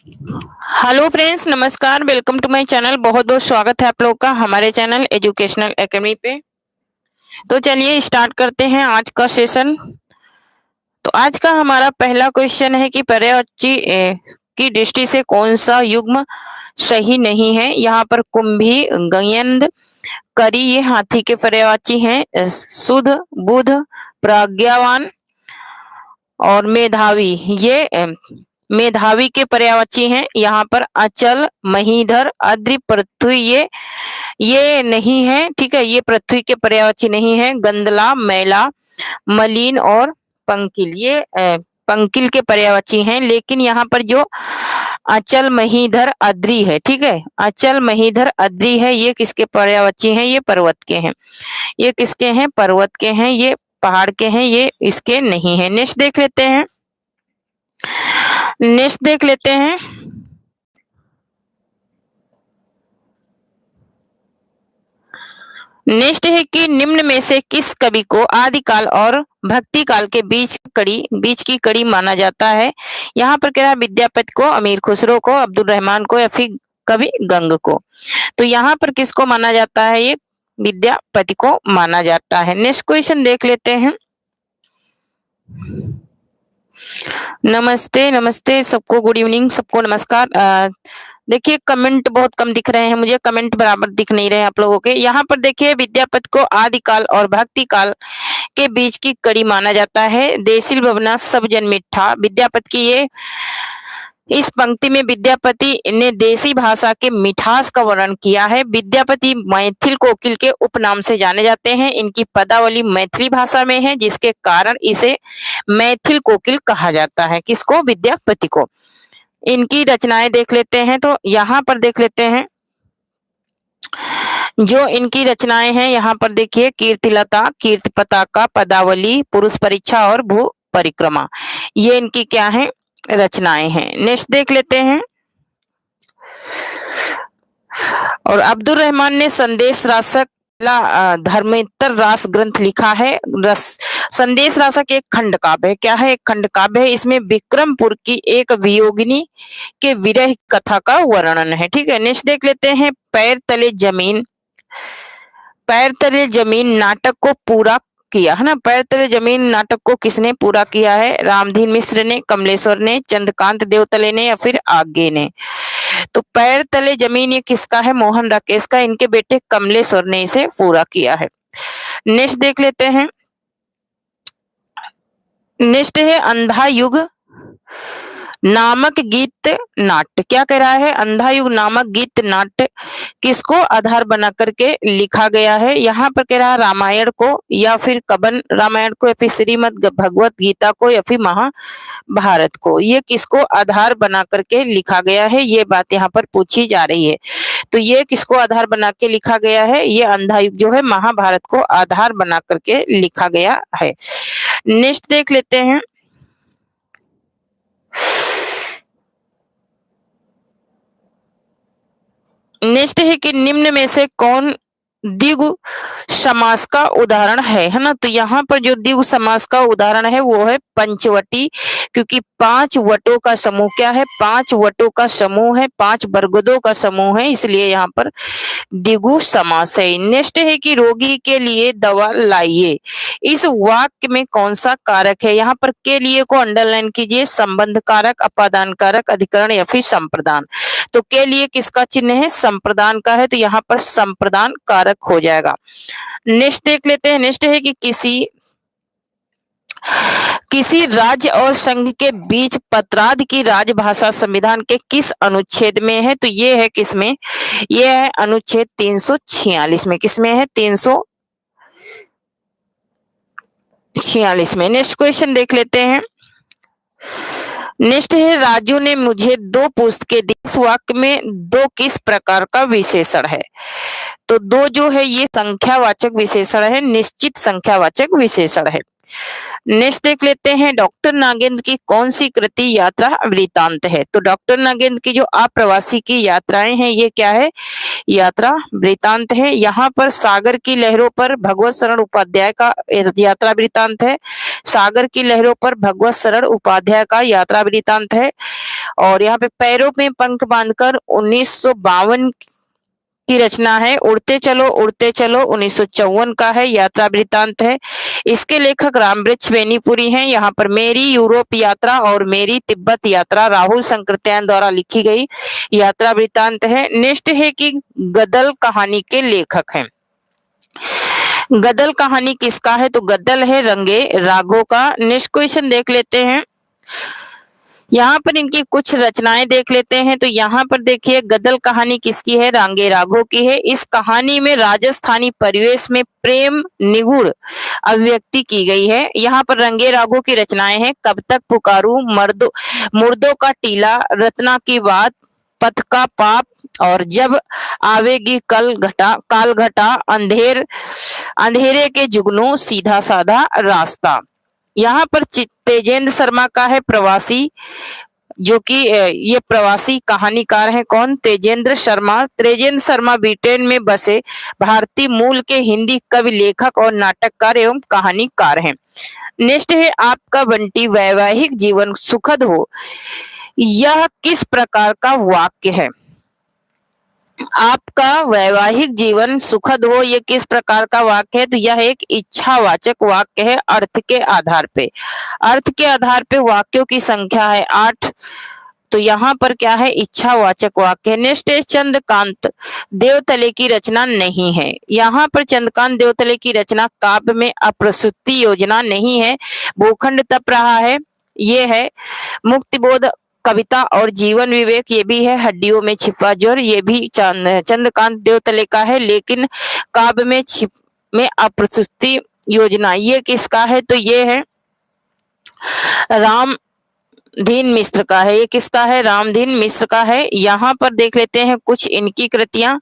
Hello friends, नमस्कार। Welcome to my channel. बहुत बहुत स्वागत है आप लोग का हमारे चैनल एजुकेशनल एकेडमी पे। तो चलिए स्टार्ट करते हैं आज का सेशन। तो आज का हमारा पहला क्वेश्चन है कि पर्यायवाची की दृष्टि से कौन सा युग्म सही नहीं है। यहाँ पर कुंभी, गयंद, करी ये हाथी के पर्यायवाची हैं। सुध, बुध, प्रज्ञावान और मेधावी ये मेधावी के पर्यायवाची हैं। यहाँ पर अचल, महीधर, अद्रि, पृथ्वी ये नहीं है। ठीक है, ये पृथ्वी के पर्यायवाची नहीं है। गंदला, मैला, मलिन और पंकिल ये पंकिल के पर्यायवाची हैं। लेकिन यहाँ पर जो अचल, महीधर, अद्रि है, ठीक है, अचल, महीधर, अद्रि है, ये किसके पर्यायवाची हैं? ये पर्वत के हैं। ये किसके हैं? पर्वत के हैं। ये पहाड़ के हैं, ये इसके नहीं है। नेक्स्ट देख लेते हैं। नेक्स्ट देख लेते हैं। नेक्स्ट है कि निम्न में से किस कवि को आदिकाल और भक्ति काल के बीच की कड़ी माना जाता है। यहाँ पर कह रहा है विद्यापति को, अमीर खुसरो को, अब्दुल रहमान को या फिर कवि गंग को। तो यहाँ पर किसको माना जाता है? ये विद्यापति को माना जाता है। नेक्स्ट क्वेश्चन देख लेते हैं। नमस्ते नमस्ते सबको, गुड इवनिंग सबको, नमस्कार। देखिए कमेंट बहुत कम दिख रहे हैं मुझे, कमेंट बराबर दिख नहीं रहे आप लोगों के। यहाँ पर देखिए विद्यापति को आदिकाल और भक्ति काल के बीच की कड़ी माना जाता है। देसिल भवना सब जन मिठा, विद्यापति की ये इस पंक्ति में विद्यापति ने देसी भाषा के मिठास का वर्णन किया है। विद्यापति मैथिल कोकिल के उपनाम से जाने जाते हैं। इनकी पदावली मैथिली भाषा में है, जिसके कारण इसे मैथिल कोकिल कहा जाता है। किसको? विद्यापति को। इनकी रचनाएं देख लेते हैं। तो यहाँ पर देख लेते हैं जो इनकी रचनाएं हैं। यहाँ पर देखिए कीर्तिलता, कीर्ति पताका, पदावली, पुरुष परीक्षा और भू परिक्रमा, ये इनकी क्या है? रचनाएं हैं। नेक्स्ट देख लेते हैं। और अब्दुल रहमान ने संदेश रासक धर्मेतर रास ग्रंथ लिखा है। संदेश रासक एक खंड काव्य है। क्या है? एक खंड काव्य है। इसमें विक्रमपुर की एक वियोगिनी के विरह कथा का वर्णन है। ठीक है, नेक्स्ट देख लेते हैं। पैर तले जमीन, पैर तले जमीन नाटक को पूरा किया है ना। पैर तले जमीन नाटक को किसने पूरा किया है? रामधीन मिश्र ने, कमलेश्वर ने, चंद्रकांत देवतले ने या फिर आगे ने। तो पैर तले जमीन ये किसका है? मोहन राकेश का। इनके बेटे कमलेश्वर ने इसे पूरा किया है। नेक्स्ट देख लेते हैं। नेक्स्ट है अंधा युग नामक गीत नाट्य। क्या कह रहा है? अंधा युग नामक गीत नाट्य किसको आधार बना करके लिखा गया है? यहाँ पर कह रहा है रामायण को या फिर कबन रामायण को या फिर श्रीमद भगवत गीता को या फिर महाभारत को। ये किसको आधार बना करके लिखा गया है? ये बात यहाँ पर पूछी जा रही है। तो ये किसको आधार बना के लिखा गया है? ये अंधा युग जो है महाभारत को आधार बना करके लिखा गया है। नेक्स्ट देख लेते हैं। नेक्स्ट है कि निम्न में से कौन द्विगु समास का उदाहरण है ना। तो यहाँ पर जो द्विगु समास का उदाहरण है वो है पंचवटी, क्योंकि 5 वटों का समूह क्या है? 5 वटों का समूह है, 5 बरगदों का समूह है, इसलिए यहाँ पर द्विगु समास है। नेक्स्ट है कि रोगी के लिए दवा लाइए। इस वाक्य में कौन सा कारक है? यहाँ पर के लिए को अंडरलाइन कीजिए। संबंध कारक, अपादान कारक, अधिकरण या फिर संप्रदान। तो के लिए किसका चिन्ह है? संप्रदान का है, तो यहाँ पर संप्रदान कारक हो जाएगा। नेक्स्ट देख लेते हैं। नेक्स्ट है कि किसी राज्य और संघ के बीच पत्राद की राजभाषा संविधान के किस अनुच्छेद में है? तो ये है किसमें? ये है अनुच्छेद 346 में। किसमें है? 346 में। नेक्स्ट क्वेश्चन देख लेते हैं। नेक्स्ट है राजू ने मुझे 2 पुस्तकें दी। इस वाक्य में 2 किस प्रकार का विशेषण है? तो 2 जो है ये संख्यावाचक विशेषण है, निश्चित संख्यावाचक विशेषण है। नेक्स्ट देख लेते हैं। डॉक्टर नागेंद्र की कौन सी कृति यात्रा वृतांत है? तो डॉक्टर नागेंद्र की जो आप्रवासी की यात्राएं हैं ये क्या है? यात्रा वृतांत है। यहाँ पर सागर की लहरों पर भगवत शरण उपाध्याय का यात्रा वृतांत है। सागर की लहरों पर भगवत शरण उपाध्याय का यात्रा वृतांत है। और यहाँ पे पैरों में पंख बांधकर 1952 की रचना है। उड़ते चलो 1954 का है, यात्रा वृत्तांत है। इसके लेखक रामवृक्ष बेनीपुरी हैं। यहाँ पर मेरी यूरोप यात्रा और मेरी तिब्बत यात्रा राहुल संकृत्यायन द्वारा लिखी गई यात्रा वृत्तांत है। नेक्स्ट है कि गदल कहानी के लेखक हैं। गदल कहानी किसका है? तो गदल है रंगे राघव का। नेक्स्ट क्वेश्चन देख लेते हैं। यहाँ पर इनकी कुछ रचनाएं देख लेते हैं। तो यहाँ पर देखिए गदल कहानी किसकी है? रंगे राघव की है। इस कहानी में राजस्थानी परिवेश में प्रेम निगूढ़ अभिव्यक्ति की गई है। यहाँ पर रंगे राघव की रचनाएं हैं। कब तक पुकारूं, मुर्दों का टीला, रत्ना की बात, पथ का पाप और जब आवेगी काल घटा, अंधेरे के जुगनू, सीधा साधा रास्ता। यहाँ पर तेजेंद्र शर्मा का है प्रवासी, जो कि ये प्रवासी कहानीकार है। कौन? तेजेंद्र शर्मा। तेजेंद्र शर्मा ब्रिटेन में बसे भारतीय मूल के हिंदी कवि, लेखक और नाटककार एवं कहानीकार हैं। नेक्स्ट है आपका बंटी, वैवाहिक जीवन सुखद हो, यह किस प्रकार का वाक्य है? आपका वैवाहिक जीवन सुखद हो, यह किस प्रकार का वाक्य है? तो यह एक इच्छावाचक वाक्य है। अर्थ के आधार पे वाक्यों की संख्या है 8। तो यहाँ पर क्या है? इच्छावाचक वाक्य। नेक्स्ट है चंद्रकांत देवतले की रचना नहीं है। यहाँ पर चंद्रकांत देवतले की रचना काव्य में अप्रस्तुति योजना नहीं है। भूखंड तप रहा है, ये है। मुक्तिबोध कविता और जीवन विवेक, ये भी है। हड्डियों में छिपा ज्वर, ये भी चंद्रकांत देवतले का है। लेकिन काव्य में अप्रस्तुति योजना, ये किसका है? तो ये है रामधीन मिश्र का है। ये किसका है? रामधीन मिश्र का है। यहाँ पर देख लेते हैं कुछ इनकी कृतियां।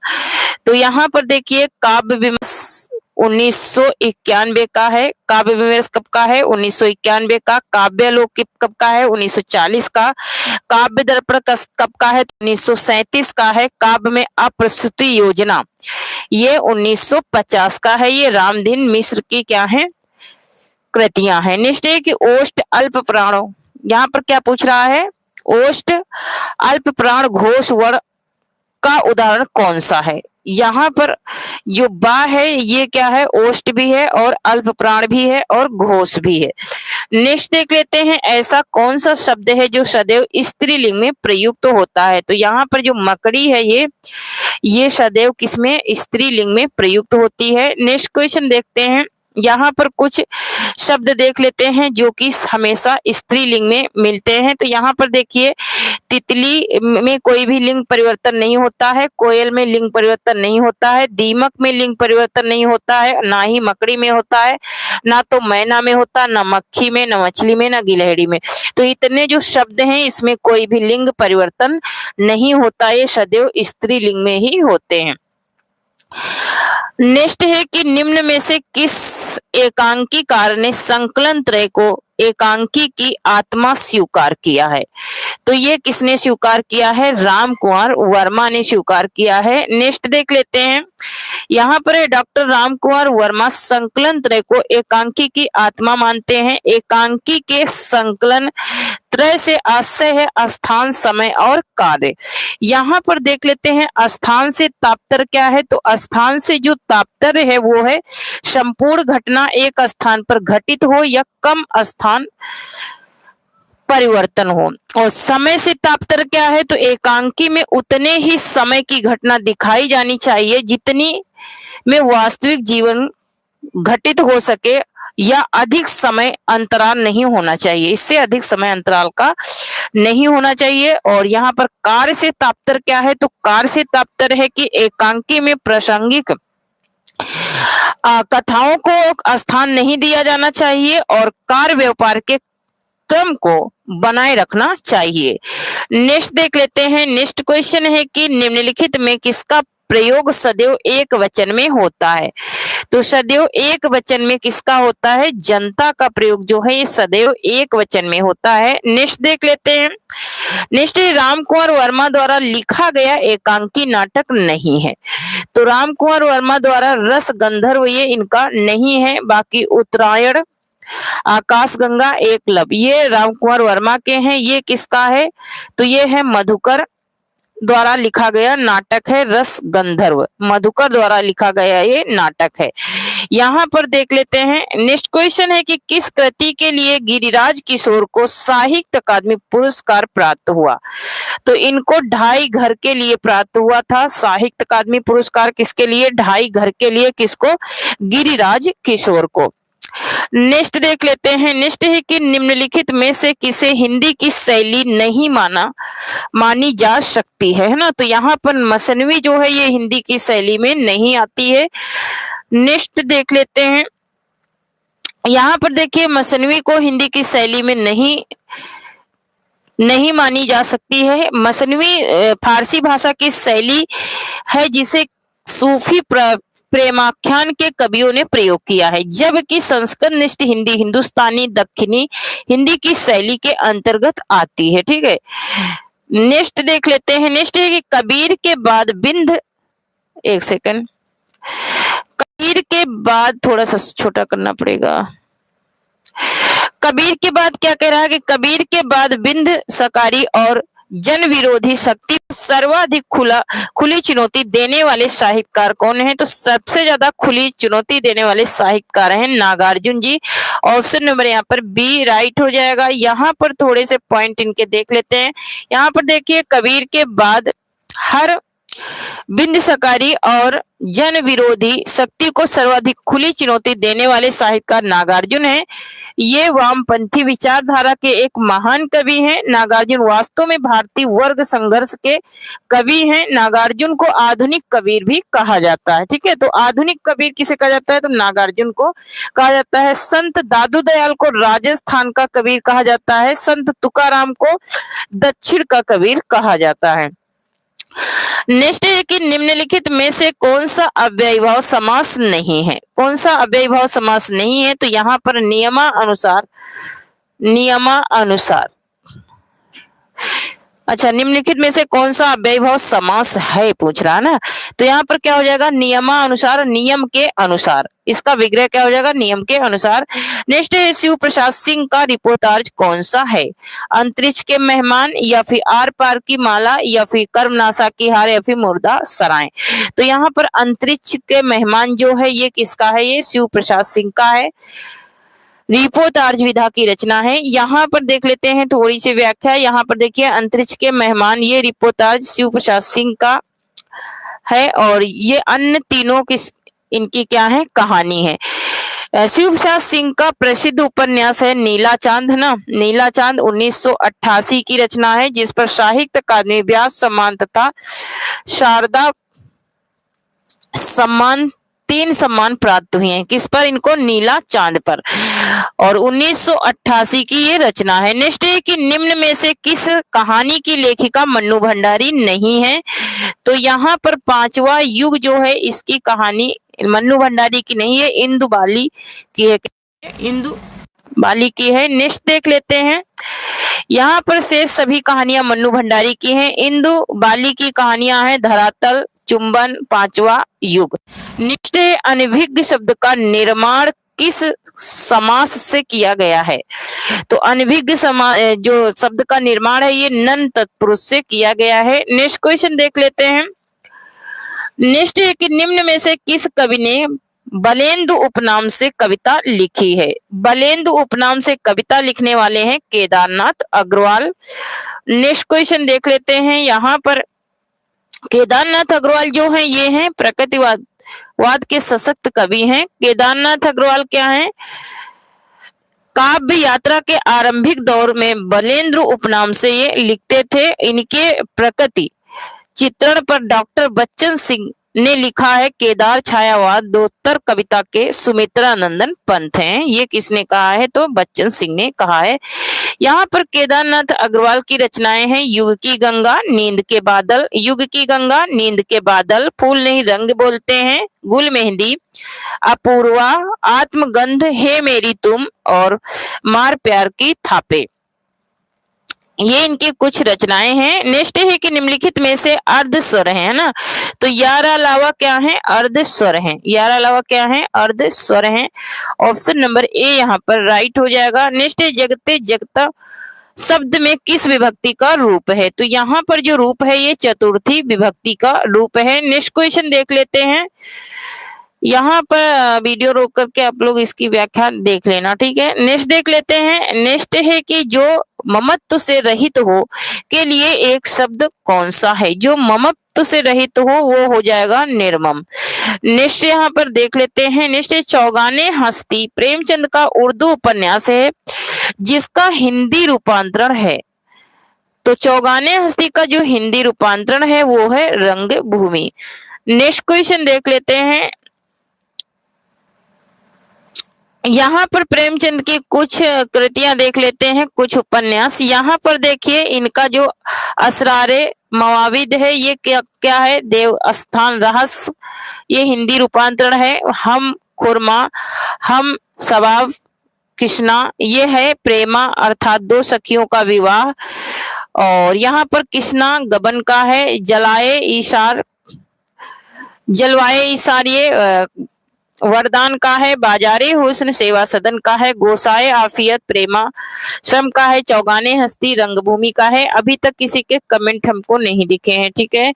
तो यहाँ पर देखिए काव्य विमर्श 1991 का है। काव्य विमर्श कब का है? 1991 का। काव्यालोक कब का है? 1940 का। काव्य दर्पण कब का है? 1937 का है। काव्य में अप्रस्तुति योजना, ये 1950 का है। ये रामधीन मिश्र की क्या है? कृतियां हैं। नेक्स्ट है कि ओष्ठ अल्प प्राणों, यहाँ पर क्या पूछ रहा है? ओष्ठ अल्प प्राण घोष वर्ण का उदाहरण कौन सा है? यहाँ पर जो बा है ये क्या है? ओष्ठ भी है और अल्प प्राण भी है और घोष भी है। नेक्स्ट देख लेते हैं, ऐसा कौन सा शब्द है जो सदैव स्त्रीलिंग में प्रयुक्त होता है? तो यहाँ पर जो मकड़ी है ये सदैव किसमें? स्त्रीलिंग में प्रयुक्त होती है। नेक्स्ट क्वेश्चन देखते हैं। यहाँ पर कुछ शब्द देख लेते हैं जो कि हमेशा स्त्रीलिंग में मिलते हैं। तो यहाँ पर देखिए तितली में कोई भी लिंग परिवर्तन नहीं होता है, कोयल में लिंग परिवर्तन नहीं होता है, दीमक में लिंग परिवर्तन नहीं होता है, ना ही मकड़ी में होता है, ना तो मैना में होता, ना मक्खी में, ना मछली में, ना गिलहरी में। तो इतने जो शब्द हैं इसमें कोई भी लिंग परिवर्तन नहीं होता, ये सदैव स्त्रीलिंग में ही होते हैं। नेक्स्ट है कि निम्न में से किस एकांकीकार ने संकलन त्रय को एकांकी की आत्मा स्वीकार किया है? तो ये किसने स्वीकार किया है? राम कुंवर वर्मा ने स्वीकार किया है। नेक्स्ट देख लेते हैं। यहाँ पर डॉक्टर राम कुंवर वर्मा संकलन त्रय को एकांकी की आत्मा मानते हैं। एकांकी के संकलन त्रय से आशय है स्थान, समय और कार्य। यहाँ पर देख लेते हैं स्थान से तात्पर्य क्या है? तो स्थान से जो तात्पर्य है वो है संपूर्ण घटना एक स्थान पर घटित हो या कम स्थान परिवर्तन हो। और समय से तात्पर्य क्या है? तो एकांकी में उतने ही समय की घटना दिखाई जानी चाहिए जितनी में वास्तविक जीवन घटित हो सके, या अधिक समय अंतराल नहीं होना चाहिए, इससे अधिक समय अंतराल का नहीं होना चाहिए। और यहाँ पर कार्य से तात्पर्य क्या है? तो कार्य से तात्पर्य है कि एकांकी में प्रासंगिक कथाओं को स्थान नहीं दिया जाना चाहिए और कार्य व्यापार के क्रम को बनाए रखना चाहिए। नेक्स्ट देख लेते हैं। नेक्स्ट क्वेश्चन है कि निम्नलिखित में किसका प्रयोग सदैव एक वचन में होता है? तो सदैव एक वचन में किसका होता है? जनता का प्रयोग जो है ये सदैव एक वचन में होता है। नेक्स्ट देख लेते हैं। नेक्स्ट राम कुंवर वर्मा द्वारा लिखा गया एकांकी नाटक नहीं है। तो राम कुंवर वर्मा द्वारा रस गंधर्व ये इनका नहीं है। बाकी उत्तरायण, आकाश गंगा एकलव्य, ये राम कुंवर वर्मा के हैं। ये किसका है? तो ये है मधुकर द्वारा लिखा गया नाटक है रस गंधर्व। मधुकर द्वारा लिखा गया ये नाटक है। यहाँ पर देख लेते हैं। नेक्स्ट क्वेश्चन है कि किस कृति के लिए गिरिराज किशोर को साहित्य अकादमी पुरस्कार प्राप्त हुआ? तो इनको ढाई घर के लिए प्राप्त हुआ था साहित्य अकादमी पुरस्कार। किसके लिए? ढाई घर के लिए। किसको? गिरिराज किशोर को। नेक्स्ट देख लेते हैं। नेक्स्ट है कि निम्नलिखित में से किसे हिंदी की शैली नहीं मानी जा सकती है ना? तो यहाँ पर मसनवी जो है ये हिंदी की शैली में नहीं आती है। नेक्स्ट देख लेते हैं। यहाँ पर देखिए मसनवी को हिंदी की शैली में नहीं मानी जा सकती है। मसनवी फारसी भाषा की शैली है जिसे सूफी प्रेमाख्यान के कवियों ने प्रयोग किया है, जबकि संस्कृतनिष्ठ हिंदी हिंदुस्तानी दक्षिणी हिंदी की शैली के अंतर्गत आती है। ठीक है, नेक्स्ट देख लेते हैं। नेक्स्ट है कि कबीर के बाद बिंद, एक सेकंड, कबीर के बाद थोड़ा सा छोटा करना पड़ेगा। कबीर के बाद क्या कह रहा है कि कबीर के बाद बिंद सकारी और जन विरोधी शक्ति को सर्वाधिक खुली चुनौती देने वाले साहित्यकार कौन है? तो सबसे ज्यादा खुली चुनौती देने वाले साहित्यकार हैं नागार्जुन जी। ऑप्शन नंबर यहाँ पर बी राइट हो जाएगा। यहाँ पर थोड़े से पॉइंट इनके देख लेते हैं। यहाँ पर देखिए कबीर के बाद हर बिंद सकारी और जन विरोधी शक्ति को सर्वाधिक खुली चुनौती देने वाले साहित्यकार नागार्जुन हैं। ये वामपंथी विचारधारा के एक महान कवि हैं। नागार्जुन वास्तव में भारतीय वर्ग संघर्ष के कवि हैं। नागार्जुन को आधुनिक कबीर भी कहा जाता है। ठीक है, तो आधुनिक कबीर किसे कहा जाता है? तो नागार्जुन को कहा जाता है। संत दादू दयाल को राजस्थान का कबीर कहा जाता है। संत तुकाराम को दक्षिण का कबीर कहा जाता है। नेक्स्ट है कि निम्नलिखित में से कौन सा अव्ययीभाव समास नहीं है? कौन सा अव्ययीभाव समास नहीं है? तो यहाँ पर नियमानुसार अच्छा, निम्नलिखित में से कौन सा अव्ययीभाव समास है पूछ रहा है ना? तो यहाँ पर क्या हो जाएगा? नियमानुसार, नियम के अनुसार। इसका विग्रह क्या हो जाएगा? नियम के अनुसार। नेक्स्ट है शिव प्रसाद सिंह का रिपोर्टाज कौन सा है? अंतरिक्ष के मेहमान, या फिर आर पार की माला, या फिर कर्मनाशा की हार, या फिर मुर्दा सराय। तो यहाँ पर अंतरिक्ष के मेहमान जो है ये किसका है? ये शिव प्रसाद सिंह का है। रिपोर्टाज विधा की रचना है। यहाँ पर देख लेते हैं थोड़ी सी व्याख्या। यहाँ पर देखिए अंतरिक्ष के मेहमान, ये रिपोर्टाज शिव प्रसाद सिंह का है, और ये अन्य तीनों इनकी क्या है? कहानी है। शिव प्रसाद सिंह का प्रसिद्ध उपन्यास है नीला चांद ना। नीला चांद 1988 की रचना है, जिस पर साहित्य अकादमी व्यास सम्मान तथा शारदा सम्मान, 3 सम्मान प्राप्त हुए हैं। किस पर? इनको नीला चांद पर, और 1988 की ये रचना है। नेक्स्ट है कि निम्न में से किस कहानी की लेखिका मन्नू भंडारी नहीं है? तो यहाँ पर 5वां युग जो है इसकी कहानी मन्नू भंडारी की नहीं है, इंदु बाली की है। इंदु बाली की है। नेक्स्ट देख लेते हैं। यहाँ पर शेष सभी कहानियां मन्नू भंडारी की हैं। इंदु बाली की कहानियां हैं धरातल, चुंबन, 5वां युग। नेक्स्ट है अनभिज्ञ शब्द का निर्माण किस समास से किया गया है? तो अनभिज्ञ जो शब्द का निर्माण है ये नन तत्पुरुष से किया गया है। नेक्स्ट क्वेश्चन देख लेते हैं। नेक्स्ट है कि निम्न में से किस कवि ने बलेंदु उपनाम से कविता लिखी है? बलेंदु उपनाम से कविता लिखने वाले हैं केदारनाथ अग्रवाल। नेक्स्ट क्वेश्चन देख लेते हैं। यहाँ पर केदारनाथ अग्रवाल जो हैं ये हैं प्रकृतिवाद के सशक्त कवि हैं। केदारनाथ अग्रवाल क्या हैं? काव्य यात्रा के आरंभिक दौर में बलेंद्र उपनाम से ये लिखते थे। इनके प्रकृति चित्रण पर डॉक्टर बच्चन सिंह ने लिखा है केदार छायावाद दोत्तर कविता के सुमित्रा नंदन पंथ हैं। ये किसने कहा है? तो बच्चन सिंह ने कहा है। यहाँ पर केदारनाथ अग्रवाल की रचनाएं हैं युग की गंगा, नींद के बादल, युग की गंगा, नींद के बादल, फूल नहीं रंग बोलते हैं, गुल मेहंदी, अपूर्वा, आत्मगंध, हे मेरी तुम, और मार प्यार की थापे। ये इनकी कुछ रचनाएं हैं। नेक्स्ट है कि निम्नलिखित में से अर्ध स्वर है ना, तो यार अलावा क्या है, अर्ध स्वर है। यार अलावा क्या है, अर्ध स्वर है। ऑप्शन नंबर ए यहाँ पर राइट हो जाएगा। नेक्स्ट है जगते जगता शब्द में किस विभक्ति का रूप है, तो यहाँ पर जो रूप है ये चतुर्थी विभक्ति का रूप है। नेक्स्ट क्वेश्चन देख लेते हैं। यहाँ पर वीडियो रोक करके आप लोग इसकी व्याख्या देख लेना, ठीक है। नेक्स्ट देख लेते हैं। नेक्स्ट है कि जो ममत्व से रहित हो के लिए एक शब्द कौन सा है, जो ममत्व से रहित हो वो हो जाएगा निर्मम। नेक्स्ट यहाँ पर देख लेते हैं। नेक्स्ट चौगाने हस्ती प्रेमचंद का उर्दू उपन्यास है जिसका हिंदी रूपांतरण है, तो चौगाने हस्ती का जो हिंदी रूपांतरण है वो है रंगभूमि। नेक्स्ट क्वेश्चन देख लेते हैं। यहाँ पर प्रेमचंद की कुछ कृतियां देख लेते हैं, कुछ उपन्यास। यहाँ पर देखिए इनका जो असरारे मवाविद है ये क्या क्या है, देवस्थान रहस्य, ये हिंदी रूपांतरण है। हम खुरमा, हम सवाब कृष्णा, ये है प्रेमा अर्थात दो सखियों का विवाह। और यहाँ पर कृष्णा गबन का है। जलवाए ईशार ये वरदान का है। बाजारे हुस्न सेवा सदन का है। गोसाए आफियत प्रेमा श्रम का है। चौगाने हस्ती रंगभूमि का है। अभी तक किसी के कमेंट हमको नहीं दिखे हैं, ठीक है।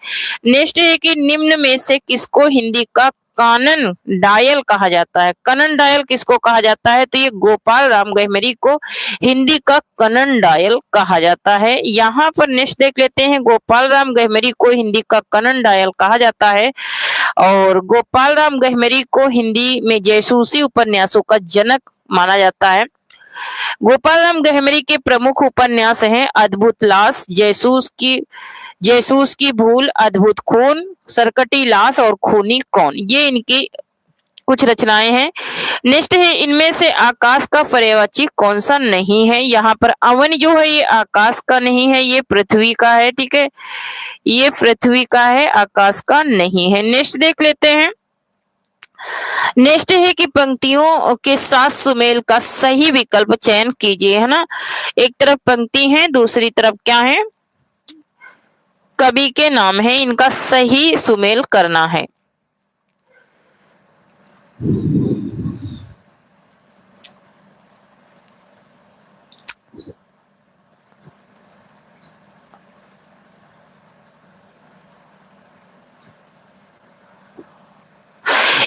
नेक्स्ट है कि निम्न में से किसको हिंदी का कानन डायल कहा जाता है। कनन डायल किसको कहा जाता है, तो ये गोपाल राम गहमरी को हिंदी का कनन डायल कहा जाता है। यहाँ पर नेक्स्ट देख लेते हैं। गोपाल राम गहमरी को हिंदी का कनन डायल कहा जाता है और गोपाल राम गहमरी को हिंदी में जैसूसी उपन्यासों का जनक माना जाता है। गोपाल राम गहमरी के प्रमुख उपन्यास हैं अद्भुत लाश, जैसूस की भूल, अद्भुत खून, सरकटी लाश और खूनी कौन, ये इनकी कुछ रचनाएं हैं। नेक्स्ट है इनमें से आकाश का पर्यायवाची कौन सा नहीं है। यहाँ पर अवन जो है ये आकाश का नहीं है, ये पृथ्वी का है, ठीक है, ये पृथ्वी का है, आकाश का नहीं है। नेक्स्ट देख लेते हैं। नेक्स्ट है कि पंक्तियों के साथ सुमेल का सही विकल्प चयन कीजिए, है ना। एक तरफ पंक्ति है, दूसरी तरफ क्या है, कवि के नाम है, इनका सही सुमेल करना है।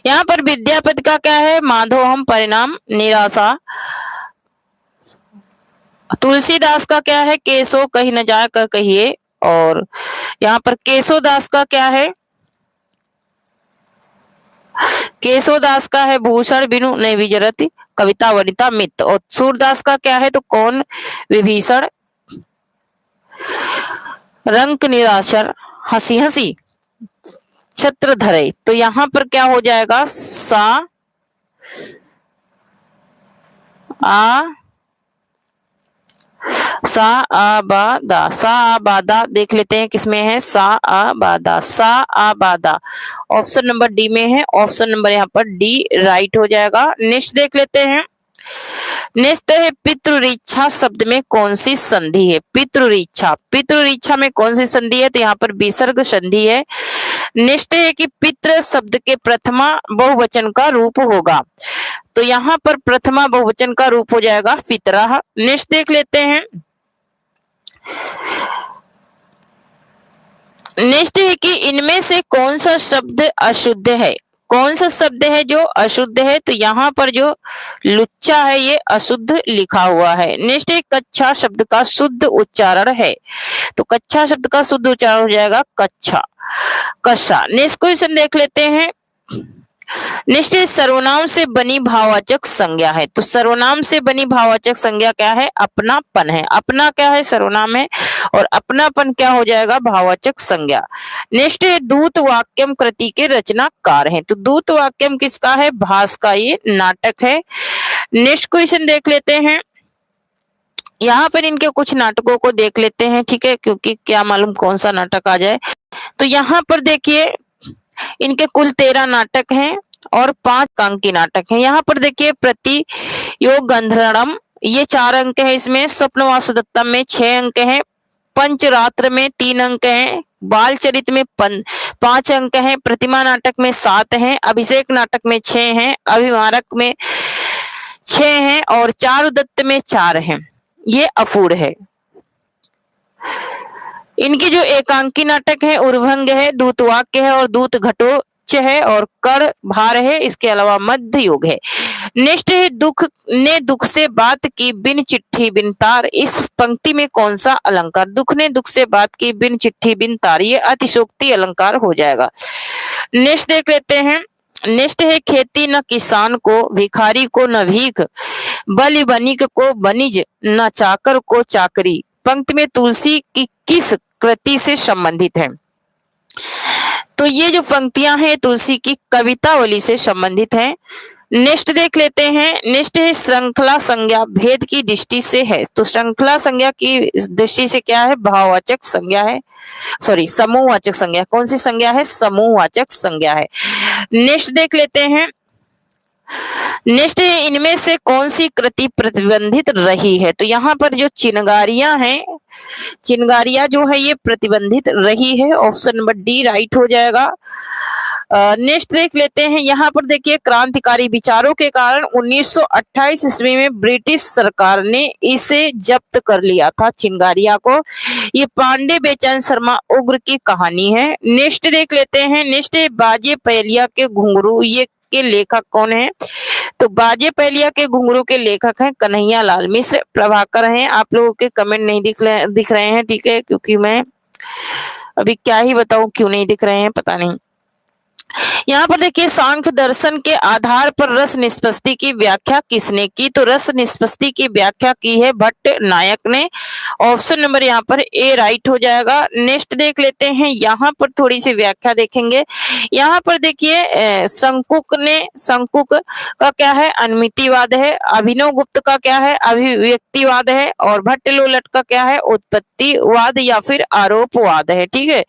यहाँ पर विद्यापति का क्या है, माधो हम परिणाम निराशा। तुलसीदास का क्या है, केसो कहीं न जाए कर कहिए। और यहाँ पर केशोदास का क्या है, केशोदास का है भूषण बिनु नहीं विजरती कविता वनिता मित। और सूरदास का क्या है, तो कौन विभीषण रंक निराशर हंसी हंसी छत्र धरे। तो यहाँ पर क्या हो जाएगा, सा आबादा देख लेते हैं किसमें है, सा आबादा ऑप्शन नंबर डी में है। ऑप्शन नंबर यहाँ पर डी राइट हो जाएगा। नेक्स्ट देख लेते हैं। नेक्स्ट है पितृऋच्छा शब्द में कौन सी संधि है। पितृऋच्छा में कौन सी संधि है, तो यहाँ पर विसर्ग संधि है। नेक्स्ट है कि पितृ शब्द के प्रथमा बहुवचन का रूप होगा, तो यहाँ पर प्रथमा बहुवचन का रूप हो जाएगा पितरः। नेक्स्ट देख लेते हैं। नेक्स्ट है कि इनमें से कौन सा शब्द अशुद्ध है, कौन सा शब्द है जो अशुद्ध है, तो यहाँ पर जो लुच्चा है ये अशुद्ध लिखा हुआ है। नेक्स्ट है कच्छा शब्द का शुद्ध उच्चारण है, तो कच्छा शब्द का शुद्ध उच्चारण हो जाएगा कच्छा। नेक्स्ट क्वेश्चन देख लेते हैं। नेक्स्ट सर्वनाम से बनी भाववाचक संज्ञा है, तो सर्वनाम से बनी भाववाचक संज्ञा क्या है, अपनापन है। अपना क्या है, सर्वनाम है, और अपनापन क्या हो जाएगा, भाववाचक संज्ञा। नेक्स्ट है दूत वाक्यम कृति के रचनाकार हैं, तो दूत वाक्यम किसका है, भास का, ये नाटक है। नेक्स्ट क्वेश्चन देख लेते हैं। यहाँ पर इनके कुछ नाटकों को देख लेते हैं, ठीक है, क्योंकि क्या मालूम कौन सा नाटक आ जाए। तो यहाँ पर देखिए इनके कुल 13 नाटक हैं और 5 अंकी नाटक हैं। यहाँ पर देखिए प्रतियोग गंधर्वम, ये 4 अंक है इसमें। स्वप्न वासुदत्तम में 6 अंक हैं। पंचरात्र में 3 अंक हैं, बालचरित में 5 अंक हैं, प्रतिमा नाटक में 7 हैं, अभिषेक नाटक में 6 हैं, अभिमारक में 6 हैं और चारुदत्त में 4 हैं। ये अफूर है। इनकी जो एकांकी नाटक है उर्भंग है, दूतवाक्य है और दूत घटोच्च है और कर भार है। इसके अलावा मध्य योग है। नेक्स्ट है दुख ने दुख से बात की बिन चिट्ठी बिन तार। इस पंक्ति में कौन सा अलंकार? दुख ने दुख से बात की बिन चिट्ठी बिन तार, ये अतिशोक्ति अलंकार हो जाएगा। नेक्स्ट देख लेते हैं। नेक्स्ट है खेती न किसान को, भिखारी को न भीख, बलि बनिक को बनिज, न चाकर को चाकरी। पंक्ति में तुलसी की किस कृति से संबंधित है? तो ये जो पंक्तियां हैं तुलसी की कवितावली से संबंधित हैं। नेक्स्ट देख लेते हैं। नेक्स्ट है श्रृंखला संज्ञा भेद की दृष्टि से है। तो श्रृंखला संज्ञा की दृष्टि से क्या है? भाववाचक संज्ञा है, सॉरी समूहवाचक संज्ञा। कौन सी संज्ञा है? समूहवाचक संज्ञा है। नेक्स्ट देख लेते हैं। नेक्स्ट है इनमें से कौन सी कृति प्रतिबंधित रही है? तो यहाँ पर जो चिनगारियां हैं, चिनगारियां जो है ये प्रतिबंधित रही है। ऑप्शन नंबर डी राइट हो जाएगा। नेक्स्ट देख लेते हैं। यहाँ पर देखिए क्रांतिकारी विचारों के कारण 1928 ईस्वी में ब्रिटिश सरकार ने इसे जब्त कर लिया था, चिनगारिया को। ये पांडे बेचैन शर्मा उग्र की कहानी है। नेक्स्ट देख लेते हैं। नेक्स्ट है बाजे पहलिया के घुंघरू, ये के लेखक कौन है? तो बाजे पहलिया के घुंघरू के लेखक हैं कन्हैया लाल मिश्र। प्रभाकर हैं। आप लोगों के कमेंट नहीं दिख रहे हैं, ठीक है, क्योंकि मैं अभी क्या ही बताऊं क्यों नहीं दिख रहे हैं, पता नहीं। यहाँ पर देखिए सांख्य दर्शन के आधार पर रस निष्पत्ति की व्याख्या किसने की? तो रस निष्पत्ति की व्याख्या की है भट्ट नायक ने। ऑप्शन नंबर यहाँ पर ए राइट हो जाएगा। नेक्स्ट देख लेते हैं। यहाँ पर थोड़ी सी व्याख्या देखेंगे। यहाँ पर देखिए शंकुक का क्या है? अनुमितिवाद है। अभिनव गुप्त का क्या है? अभिव्यक्तिवाद है। और भट्ट लोलट का क्या है? उत्पत्तिवाद या फिर आरोपवाद है, ठीक है।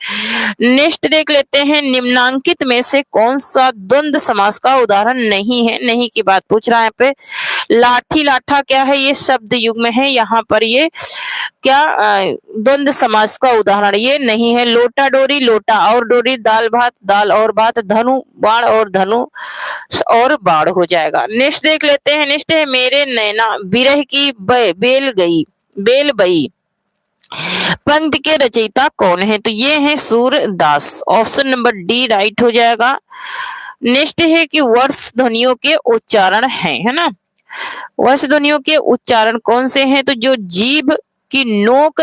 नेक्स्ट देख लेते हैं। निम्नांकित में से कौन सा द्वंद्व समास का उदाहरण नहीं है? नहीं की बात पूछ रहा है पे। लाठी लाठा क्या है? ये शब्द युग में है। यहाँ पर ये क्या द्वंद्व समास का उदाहरण ये नहीं है। लोटा डोरी, लोटा और डोरी, दाल भात, दाल और भात, धनु बाण और धनु और बाण हो जाएगा। नेक्स्ट देख लेते हैं। नेक्स्ट है मेरे नैना बिरह की बेल गई बेल बई। पंक्ति के रचयिता कौन है? तो ये है Surdas. Option number D right हो जाएगा। नेक्स्ट है कि वर्ष ध्वनियों के उच्चारण है ना। वर्ष ध्वनियों के उच्चारण कौन से हैं? तो जो जीभ की नोक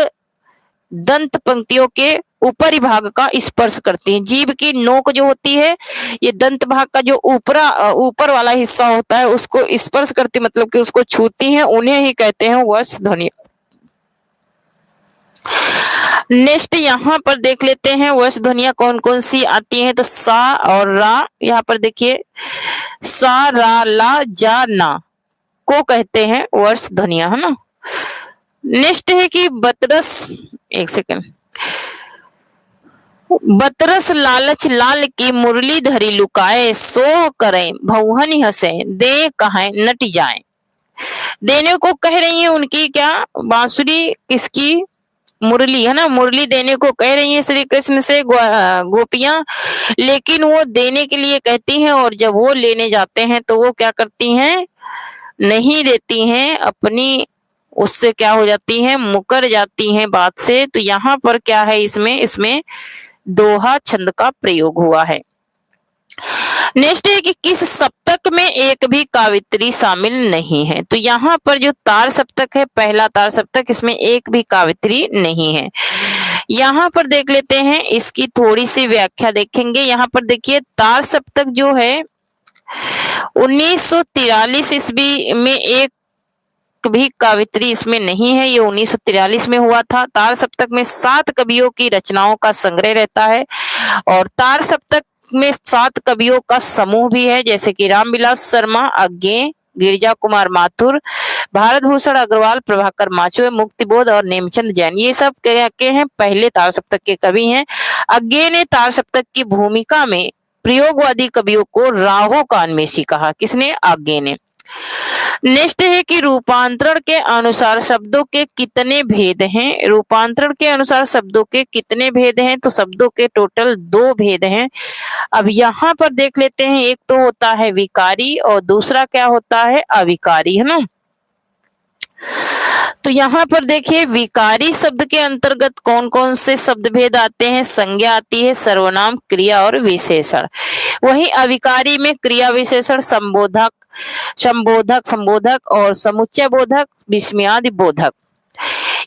दंत पंक्तियों के ऊपरी भाग का स्पर्श करती है। जीभ की नोक जो होती है ये दंत भाग का जो ऊपर वाला हिस्सा होता है उसको स्पर्श करती, मतलब कि उसको छूती हैं, उन्हें ही कहते हैं वर्ष ध्वनि। नेक्स्ट यहाँ पर देख लेते हैं वर्ष ध्वनियां कौन कौन सी आती हैं। तो सा और रा, यहाँ पर देखिए सा रा ला जा ना को कहते हैं वर्ष ध्वनियां, है ना। नेक्स्ट है कि बतरस, एक सेकंड, बतरस लालच लाल की मुरली धरी लुकाए, सो करें भौहन हंसे दे कहें नट जाए। देने को कह रही है उनकी क्या? बांसुरी किसकी? मुरली, है ना। मुरली देने को कह रही है श्री कृष्ण से गोपियां, लेकिन वो देने के लिए कहती हैं और जब वो लेने जाते हैं तो वो क्या करती हैं? नहीं देती हैं, अपनी उससे क्या हो जाती हैं? मुकर जाती हैं बात से। तो यहाँ पर क्या है? इसमें दोहा छंद का प्रयोग हुआ है। नेक्स्ट है कि किस सप्तक में एक भी कावित्री शामिल नहीं है? तो यहाँ पर जो तार सप्तक है, पहला तार सप्तक, इसमें एक भी कावित्री नहीं है। यहाँ पर देख लेते हैं, इसकी थोड़ी सी व्याख्या देखेंगे। यहाँ पर देखिए तार सप्तक जो है 1943 ईस्वी में एक भी कावित्री इसमें नहीं है। ये 1943 में हुआ था। तार सप्तक में 7 कवियों की रचनाओं का संग्रह रहता है और तार सप्तक में 7 कवियों का समूह भी है, जैसे कि रामविलास शर्मा अज्ञे, गिरिजा कुमार माथुर, भारत भूषण अग्रवाल, प्रभाकर माचुए, मुक्तिबोध और नेमचंद जैन। ये सब के हैं पहले तार सप्तक के कवि हैं। अज्ञे ने तार सप्तक की भूमिका में प्रयोगवादी कवियों को राहों का अन्वेषी कहा। किसने? अज्ञे ने। नेक्स्ट है कि रूपांतरण के अनुसार शब्दों के कितने भेद हैं। रूपांतरण के अनुसार शब्दों के कितने भेद हैं, तो शब्दों के टोटल 2 भेद हैं। अब यहाँ पर देख लेते हैं, एक तो होता है विकारी और दूसरा क्या होता है, अविकारी, है ना। तो यहाँ पर देखिए विकारी शब्द के अंतर्गत कौन कौन से शब्द भेद आते हैं। संज्ञा आती है, सर्वनाम, क्रिया और विशेषण। वही अविकारी में क्रिया विशेषण, संबोधक, संबोधक और समुच्चय बोधक, विस्मयादि बोधक,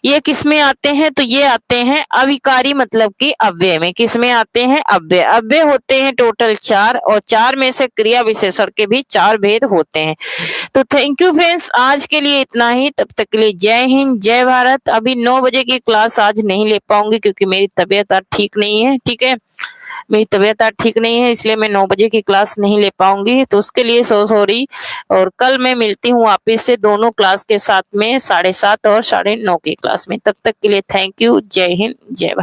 ये किसमें आते हैं, तो ये आते हैं अविकारी मतलब कि अव्यय में। किसमें आते हैं, अव्यय। अव्यय होते हैं टोटल 4 और 4 में से क्रिया विशेषण के भी 4 भेद होते हैं। तो थैंक यू फ्रेंड्स, आज के लिए इतना ही। तब तक के लिए जय हिंद, जय भारत। अभी 9 बजे की क्लास आज नहीं ले पाऊंगी क्योंकि मेरी तबीयत आज ठीक नहीं है, ठीक है। मेरी तबीयत आज ठीक नहीं है, इसलिए मैं 9 बजे की क्लास नहीं ले पाऊंगी, तो उसके लिए सॉरी। और कल मैं मिलती हूँ वापिस से दोनों क्लास के साथ में 7:30 और 9:30 की क्लास में। तब तक के लिए थैंक यू, जय हिंद, जय भारत।